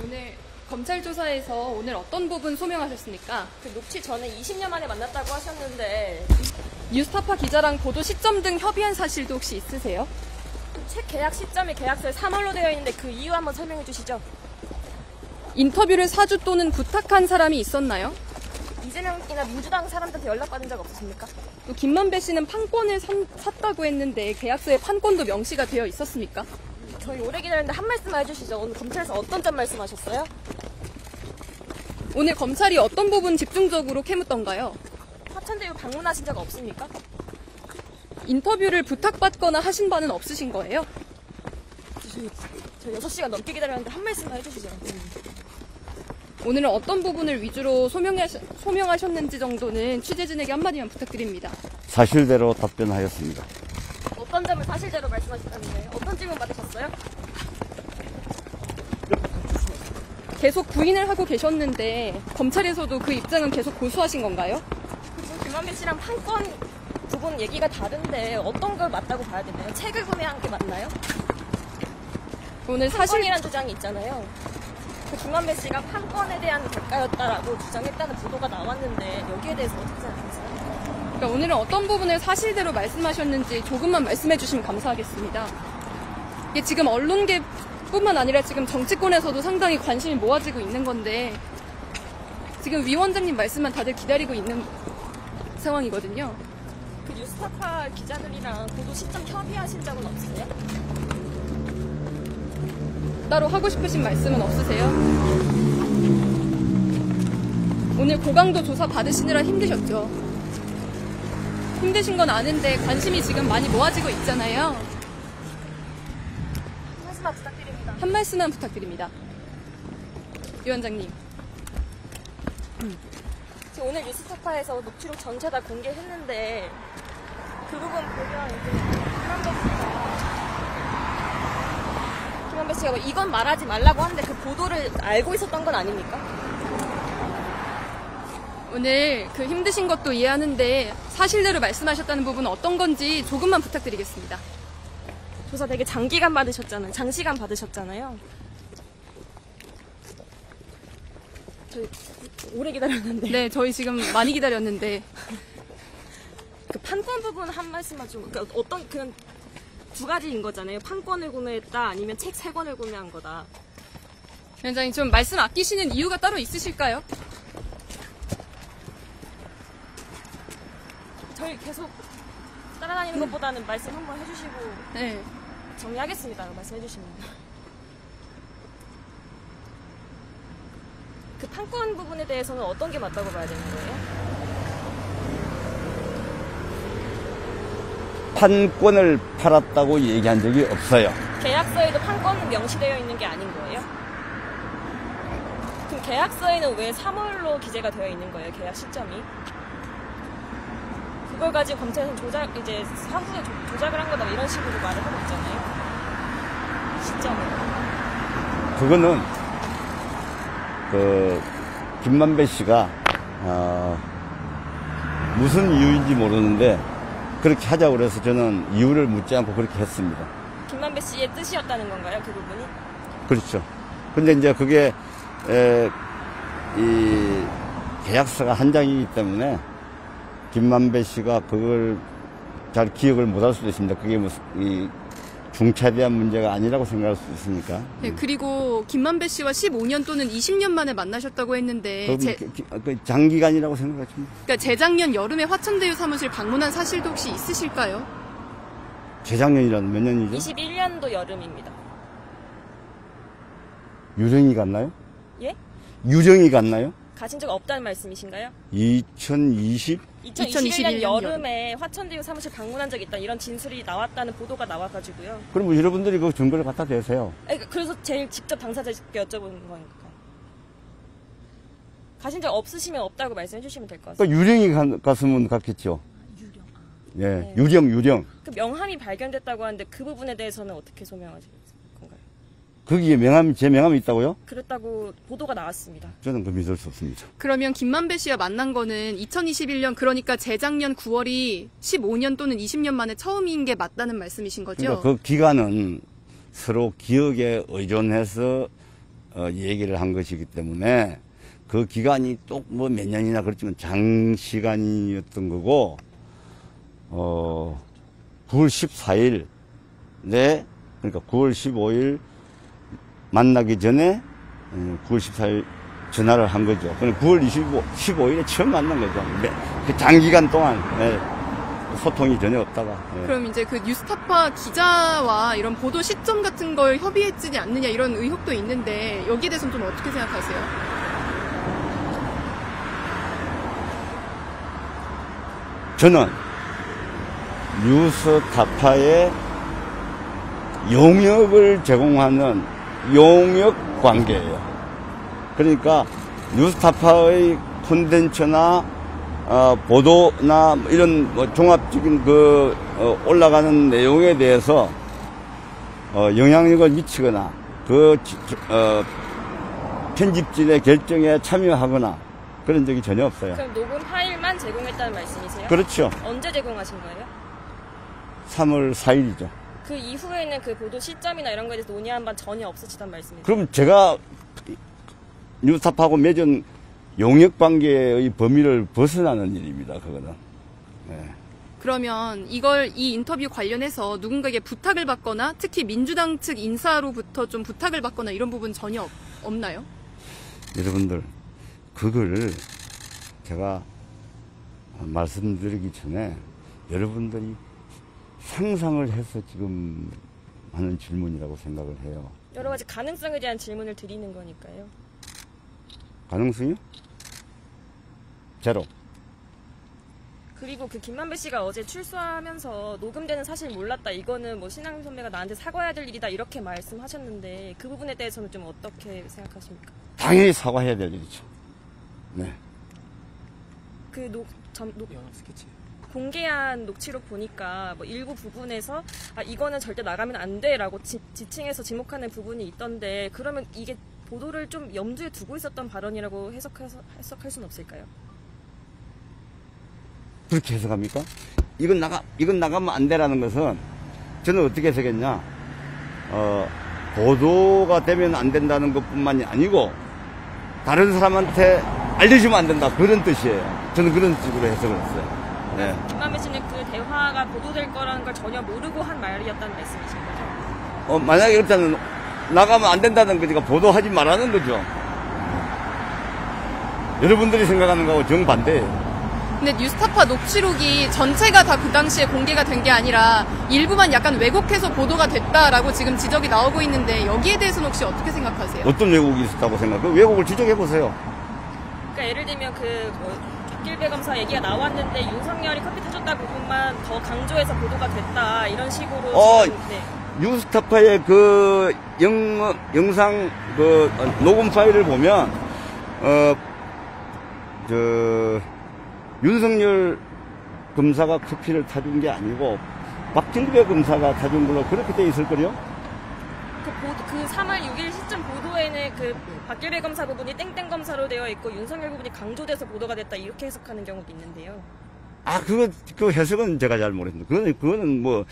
오늘 검찰 조사에서 오늘 어떤 부분 소명하셨습니까? 그 녹취 전에 20년 만에 만났다고 하셨는데 뉴스타파 기자랑 보도 시점 등 협의한 사실도 혹시 있으세요? 책 계약 시점이 계약서에 3월로 되어 있는데 그 이유 한번 설명해 주시죠. 인터뷰를 사주 또는 부탁한 사람이 있었나요? 이재명이나 민주당 사람들한테 연락받은 적 없으십니까? 또 김만배 씨는 판권을 샀다고 했는데 계약서에 판권도 명시가 되어 있었습니까? 저희 오래 기다렸는데 한 말씀만 해주시죠. 오늘 검찰에서 어떤 점 말씀하셨어요? 오늘 검찰이 어떤 부분 집중적으로 캐묻던가요? 화천대유 방문하신 적 없습니까? 인터뷰를 부탁받거나 하신 바는 없으신 거예요? 저 6시간 넘게 기다렸는데 한 말씀만 해주시죠. 오늘은 어떤 부분을 위주로 소명하셨는지 정도는 취재진에게 한마디만 부탁드립니다. 사실대로 답변하였습니다. 어떤 점을 사실대로 말씀하셨다는데요? 어떤 질문 받으셨어요? 계속 부인을 하고 계셨는데 검찰에서도 그 입장은 계속 고수하신 건가요? 지금 김만배 씨랑 판권 부분 얘기가 다른데 어떤 걸 맞다고 봐야 되나요? 책을 구매한 게 맞나요? 오늘 판권이란 주장이 있잖아요. 그 김만배 씨가 판권에 대한 대가였다라고 주장했다는 보도가 나왔는데 여기에 대해서 어떻게 생각하세요? 그러니까 오늘은 어떤 부분을 사실대로 말씀하셨는지 조금만 말씀해 주시면 감사하겠습니다. 이게 지금 언론계뿐만 아니라 지금 정치권에서도 상당히 관심이 모아지고 있는 건데 지금 위원장님 말씀만 다들 기다리고 있는 상황이거든요. 그 뉴스타파 기자들이랑 보도 시점 협의하신 적은 없으세요? 따로 하고 싶으신 말씀은 없으세요? 오늘 고강도 조사 받으시느라 힘드셨죠? 힘드신 건 아는데 관심이 지금 많이 모아지고 있잖아요. 한 말씀만 부탁드립니다. 한 말씀만 부탁드립니다. 위원장님. 지금 오늘 뉴스타파에서 녹취록 전체 다 공개했는데 그 부분 보면 김만배 씨가 뭐 이건 말하지 말라고 하는데 그 보도를 알고 있었던 건 아닙니까? 오늘 그 힘드신 것도 이해하는데 사실대로 말씀하셨다는 부분은 어떤 건지 조금만 부탁드리겠습니다. 조사 되게 장시간 받으셨잖아요. 저희 오래 기다렸는데. 네, 저희 지금 많이 기다렸는데 그 판권 부분 한 말씀만 좀, 그러니까 어떤, 그냥 두 가지인 거잖아요. 판권을 구매했다, 아니면 책 3권을 구매한 거다. 위원장님 좀 말씀 아끼시는 이유가 따로 있으실까요? 저희 계속 따라다니는 것보다는 말씀 한번 해주시고 네. 정리하겠습니다. 말씀해 주시면. 그 판권 부분에 대해서는 어떤 게 맞다고 봐야 되는 거예요? 판권을 팔았다고 얘기한 적이 없어요. 계약서에도 판권은 명시되어 있는 게 아닌 거예요? 그럼 계약서에는 왜 3월로 기재가 되어 있는 거예요? 계약 시점이? 그걸 가지고 검찰에서는 사후에 조작을 한 거다 이런 식으로 말을 하고 있잖아요. 시점을. 그거는 김만배 씨가 무슨 이유인지 모르는데 그렇게 하자고 그래서 저는 이유를 묻지 않고 그렇게 했습니다. 김만배 씨의 뜻이었다는 건가요? 그 부분이? 그렇죠. 근데 이제 그게 이 계약서가 한 장이기 때문에 김만배 씨가 그걸 잘 기억을 못할 수도 있습니다. 그게 무슨 이 중차에 대한 문제가 아니라고 생각할 수도 있으니까. 네, 그리고 김만배 씨와 15년 또는 20년 만에 만나셨다고 했는데 장기간이라고 생각하십니까? 그러니까 재작년 여름에 화천대유 사무실 방문한 사실도 혹시 있으실까요? 재작년이라는 몇 년이죠? 21년도 여름입니다. 유령이 갔나요? 예? 유령이 갔나요? 가신 적 없다는 말씀이신가요? 2021년 2021년 여름에 화천대유 사무실 방문한 적이 있다 이런 진술이 나왔다는 보도가 나와가지고요. 그럼 뭐 여러분들이 그 증거를 갖다 대세요. 그래서 제일 직접 당사자께 여쭤보는 거니까. 가신 적 없으시면 없다고 말씀해 주시면 될 것 같습니다. 그러니까 유령이 갔으면 갔겠죠. 유령. 예, 네. 유령. 그 명함이 발견됐다고 하는데 그 부분에 대해서는 어떻게 소명하실 건가요? 거기에 제 명함이 있다고요? 그랬다고 보도가 나왔습니다. 저는 그 믿을 수 없습니다. 그러면 김만배 씨와 만난 거는 2021년 그러니까 재작년 9월이 15년 또는 20년 만에 처음인 게 맞다는 말씀이신 거죠? 그러니까 그 기간은 서로 기억에 의존해서 얘기를 한 것이기 때문에 그 기간이 또 뭐 몇 년이나 그렇지만 장시간이었던 거고, 9월 14일 그러니까 9월 15일 만나기 전에 9월 14일 전화를 한 거죠. 그럼 9월 15일에 처음 만난 거죠. 그 장기간 동안 소통이 전혀 없다가. 그럼 이제 그 뉴스타파 기자와 이런 보도 시점 같은 걸 협의했지 않느냐 이런 의혹도 있는데 여기에 대해서는 좀 어떻게 생각하세요? 저는 뉴스타파의 용역을 제공하는 용역 관계예요. 그러니까 뉴스타파의 콘텐츠나 보도나 이런 뭐 종합적인 올라가는 내용에 대해서 영향력을 미치거나 편집진의 결정에 참여하거나 그런 적이 전혀 없어요. 그럼 녹음 파일만 제공했다는 말씀이세요? 그렇죠. 언제 제공하신 거예요? 3월 4일이죠. 그 이후에는 그 보도 시점이나 이런 거에 대해서 논의한 바 전혀 없으시단 말씀이세요? 그럼 제가 뉴스타파하고 맺은 용역관계의 범위를 벗어나는 일입니다. 그거는. 네. 그러면 이 인터뷰 관련해서 누군가에게 부탁을 받거나 특히 민주당 측 인사로부터 좀 부탁을 받거나 이런 부분 전혀 없나요? 여러분들 그걸 제가 말씀드리기 전에 여러분들이 상상을 해서 지금 하는 질문이라고 생각을 해요. 여러 가지 가능성에 대한 질문을 드리는 거니까요. 가능성이요? 제로. 그리고 그 김만배 씨가 어제 출소하면서 녹음되는 사실 몰랐다. 이거는 뭐 신앙 선배가 나한테 사과해야 될 일이다. 이렇게 말씀하셨는데 그 부분에 대해서는 좀 어떻게 생각하십니까? 당연히 사과해야 될 일이죠. 네. 그 공개한 녹취록 보니까 뭐 일부 부분에서 이거는 절대 나가면 안 돼라고 지칭해서 지목하는 부분이 있던데 그러면 이게 보도를 좀 염두에 두고 있었던 발언이라고 해석할 수는 없을까요? 그렇게 해석합니까? 이건 나가면 안 돼라는 것은 저는 어떻게 해석했냐? 보도가 되면 안 된다는 것뿐만이 아니고 다른 사람한테 알려주면 안 된다 그런 뜻이에요. 저는 그런 식으로 해석을 했어요. 네. 김만배 씨는 그 대화가 보도될 거라는 걸 전혀 모르고 한 말이었다는 말씀이신 거죠? 만약에 그렇다면 나가면 안 된다는 거니까 보도하지 말라는 거죠. 여러분들이 생각하는 거하고 정반대예요. 근데 뉴스타파 녹취록이 전체가 다 그 당시에 공개가 된 게 아니라 일부만 약간 왜곡해서 보도가 됐다라고 지금 지적이 나오고 있는데 여기에 대해서는 혹시 어떻게 생각하세요? 어떤 왜곡이 있었다고 생각해요? 그 왜곡을 지적해보세요. 그러니까 예를 들면 박길배 검사 얘기가 나왔는데 윤석열이 커피 타줬다 부분만 더 강조해서 보도가 됐다 이런 식으로 지금, 네. 뉴스타파의 영상 녹음 파일을 보면 윤석열 검사가 커피를 타준 게 아니고 박길배 검사가 타준 걸로 그렇게 돼 있을걸요? 그 3월 6일 시점 보도에는 그 박길배 검사 부분이 땡땡 검사로 되어 있고 윤석열 부분이 강조돼서 보도가 됐다 이렇게 해석하는 경우도 있는데요. 그 해석은 제가 잘 모르겠습니다. 그거는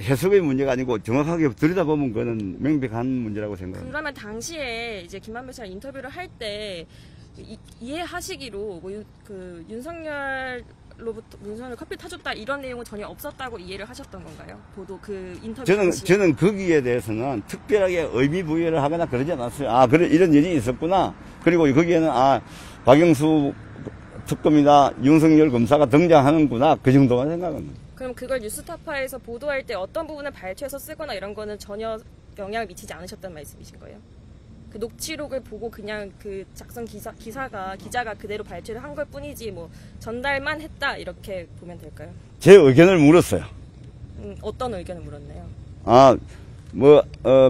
해석의 문제가 아니고 정확하게 들여다보면 그거는 명백한 문제라고 생각합니다. 그러면 당시에 이제 김만배 씨랑 인터뷰를 할 때 이해하시기로 윤석열 커피 타줬다 이런 내용은 전혀 없었다고 이해를 하셨던 건가요? 보도 그 인터뷰 저는 거기에 대해서는 특별하게 의미 부여를 하거나 그러지 않았어요. 그래 이런 일이 있었구나. 그리고 거기에는 박영수 특검이나 윤석열 검사가 등장하는구나. 그 정도만 생각합니다. 그럼 그걸 뉴스타파에서 보도할 때 어떤 부분을 발췌해서 쓰거나 이런 거는 전혀 영향을 미치지 않으셨다는 말씀이신 거예요? 그 녹취록을 보고 그냥 그 작성 기자가 그대로 발췌를 한 걸 뿐이지 뭐 전달만 했다 이렇게 보면 될까요? 제 의견을 물었어요. 어떤 의견을 물었나요?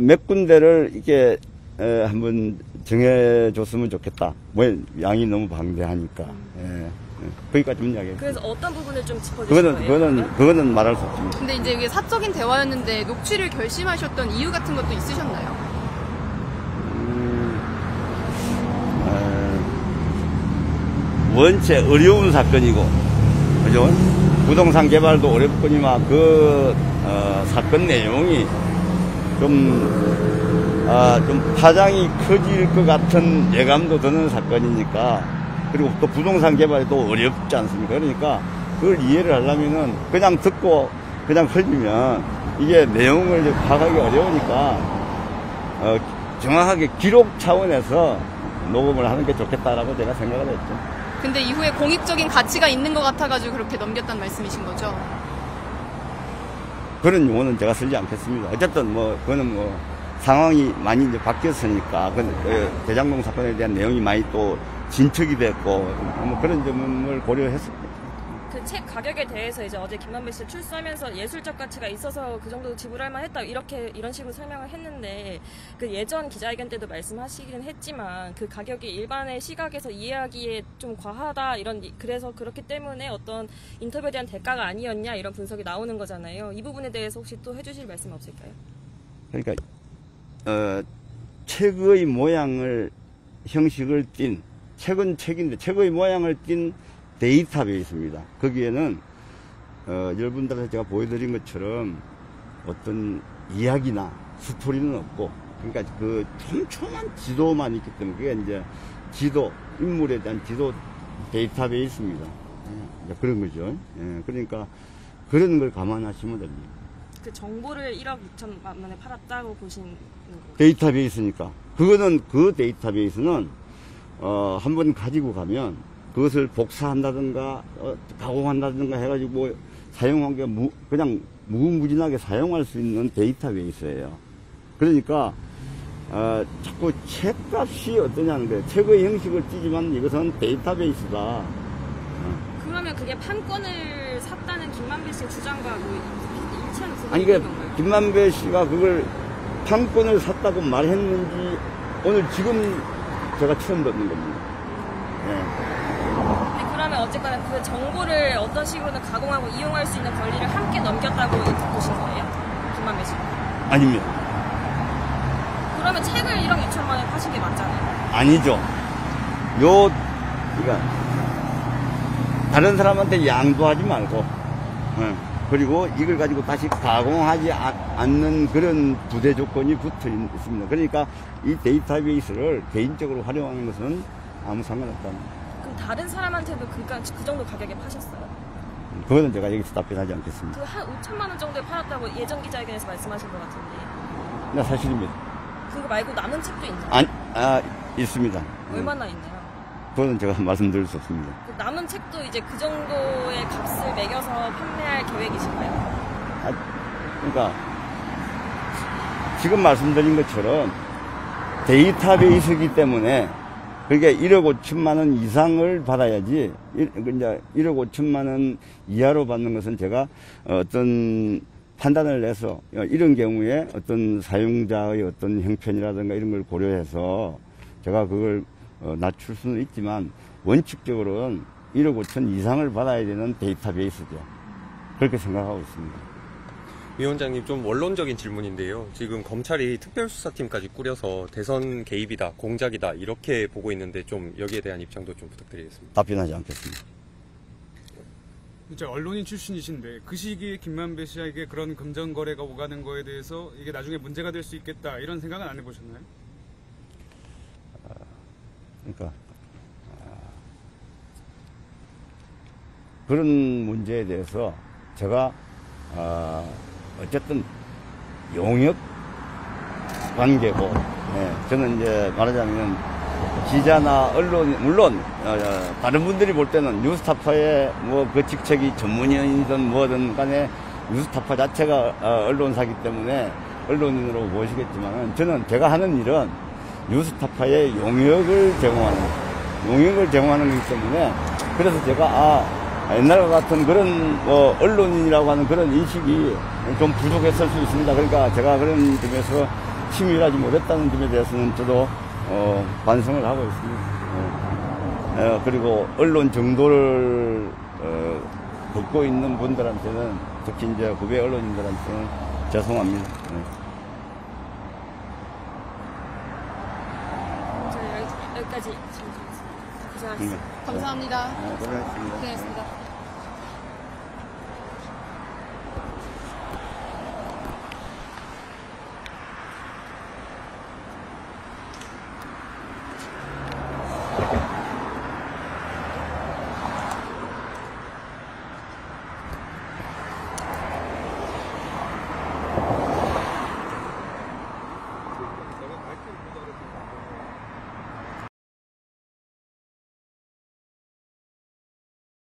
몇 군데를 이렇게 한번 정해줬으면 좋겠다. 양이 너무 방대하니까. 거기까지만 이야기해요. 그래서 어떤 부분을 좀 짚어주실 거예요? 그거는 말할 수 없습니다. 근데 이제 이게 사적인 대화였는데 녹취를 결심하셨던 이유 같은 것도 있으셨나요? 원체 어려운 사건이고, 그죠? 부동산 개발도 어렵거니와 사건 내용이 좀 파장이 커질 것 같은 예감도 드는 사건이니까, 그리고 또 부동산 개발이 또 어렵지 않습니까? 그러니까 그걸 이해를 하려면은 그냥 듣고 그냥 흘리면 이게 내용을 이제 파악하기 어려우니까, 정확하게 기록 차원에서 녹음을 하는 게 좋겠다라고 제가 생각을 했죠. 근데 이후에 공익적인 가치가 있는 것 같아가지고 그렇게 넘겼다는 말씀이신 거죠? 그런 용어는 제가 쓰지 않겠습니다. 어쨌든 그거는 상황이 많이 이제 바뀌었으니까, 대장동 사건에 대한 내용이 많이 또 진척이 됐고, 그런 점을 고려했습니다. 그 책 가격에 대해서 이제 어제 김만배 씨 출소하면서 예술적 가치가 있어서 그 정도 지불할 만했다 이런 식으로 설명을 했는데, 그 예전 기자회견 때도 말씀하시긴 했지만 그 가격이 일반의 시각에서 이해하기에 좀 과하다 그래서 그렇기 때문에 어떤 인터뷰에 대한 대가가 아니었냐 이런 분석이 나오는 거잖아요. 이 부분에 대해서 혹시 또 해주실 말씀 없을까요? 그러니까 책의 형식을 띈, 책은 책인데 책의 모양을 띈 데이터베이스입니다. 거기에는 여러분들한테 제가 보여드린 것처럼 어떤 이야기나 스토리는 없고, 그러니까 그 촘촘한 지도만 있기 때문에 그게 이제 인물에 대한 지도 데이터베이스입니다. 그런 거죠. 그러니까 그런 걸 감안하시면 됩니다. 그 정보를 1억 6천만 원에 팔았다고 보시는 거예요? 데이터베이스니까. 그 데이터베이스는 한번 가지고 가면 그것을 복사한다든가 가공한다든가 해가지고 사용한 게 그냥 무궁무진하게 사용할 수 있는 데이터베이스예요. 그러니까 자꾸 책값이 어떠냐는 거예요. 책의 형식을 띠지만 이것은 데이터베이스다. 그러면 그게 판권을 샀다는 김만배 씨의 주장과 일치하는 부분이 아니, 있는 건가요? 김만배 씨가 그걸 판권을 샀다고 말했는지 오늘 지금 제가 처음 듣는 겁니다. 그러면 어쨌거나 그 정보를 어떤 식으로든 가공하고 이용할 수 있는 권리를 함께 넘겼다고 보신 거예요? 김만배 씨? 아닙니다. 그러면 책을 1억 2천만 원에 파신 게 맞잖아요. 아니죠. 그러니까 다른 사람한테 양도하지 말고, 그리고 이걸 가지고 다시 가공하지 않는 그런 부대 조건이 붙어 있습니다. 그러니까 이 데이터베이스를 개인적으로 활용하는 것은 아무 상관없다. 그럼 다른 사람한테도 그 정도 가격에 파셨어요? 그거는 제가 여기서 답변하지 않겠습니다. 그 한 5천만 원 정도에 팔았다고 예전 기자회견에서 말씀하신 것 같은데. 네, 사실입니다. 그거 말고 남은 책도 있나요? 있습니다. 얼마나 있나요? 그거는 제가 말씀드릴 수 없습니다. 그 남은 책도 이제 그 정도의 값을 매겨서 판매할 계획이신가요? 그러니까 지금 말씀드린 것처럼 데이터베이스이기 때문에 그게 1억 5천만 원 이상을 받아야지, 이제 1억 5천만 원 이하로 받는 것은 제가 어떤 판단을 내서 이런 경우에 어떤 사용자의 어떤 형편이라든가 이런 걸 고려해서 제가 그걸 낮출 수는 있지만 원칙적으로는 1억 5천 이상을 받아야 되는 데이터베이스죠. 그렇게 생각하고 있습니다. 위원장님, 좀 원론적인 질문인데요. 지금 검찰이 특별수사팀까지 꾸려서 대선 개입이다, 공작이다 이렇게 보고 있는데 좀 여기에 대한 입장도 좀 부탁드리겠습니다. 답변하지 않겠습니다. 이제 언론인 출신이신데 그 시기에 김만배 씨에게 그런 금전 거래가 오가는 거에 대해서 이게 나중에 문제가 될 수 있겠다 이런 생각은 안 해보셨나요? 그러니까 그런 문제에 대해서 제가 어쨌든 용역 관계고, 저는 이제 말하자면 기자나 언론, 물론 다른 분들이 볼 때는 뉴스타파의 그 직책이 전문위원이든 뭐든 간에 뉴스타파 자체가 언론사기 때문에 언론인으로 보시겠지만, 저는 제가 하는 일은 뉴스타파의 용역을 제공하는 거기 때문에, 그래서 제가 옛날과 같은 그런 언론인이라고 하는 그런 인식이 좀 부족했을 수 있습니다. 그러니까 제가 그런 점에서 치밀하지 못했다는 점에 대해서는 저도 반성을 하고 있습니다. 그리고 언론 정도를 걷고 있는 분들한테는, 특히 이제 후배 언론인들한테는 죄송합니다. 저희 여기까지 고생하셨습니다. 감사합니다. 고생하셨습니다. 고생하셨습니다.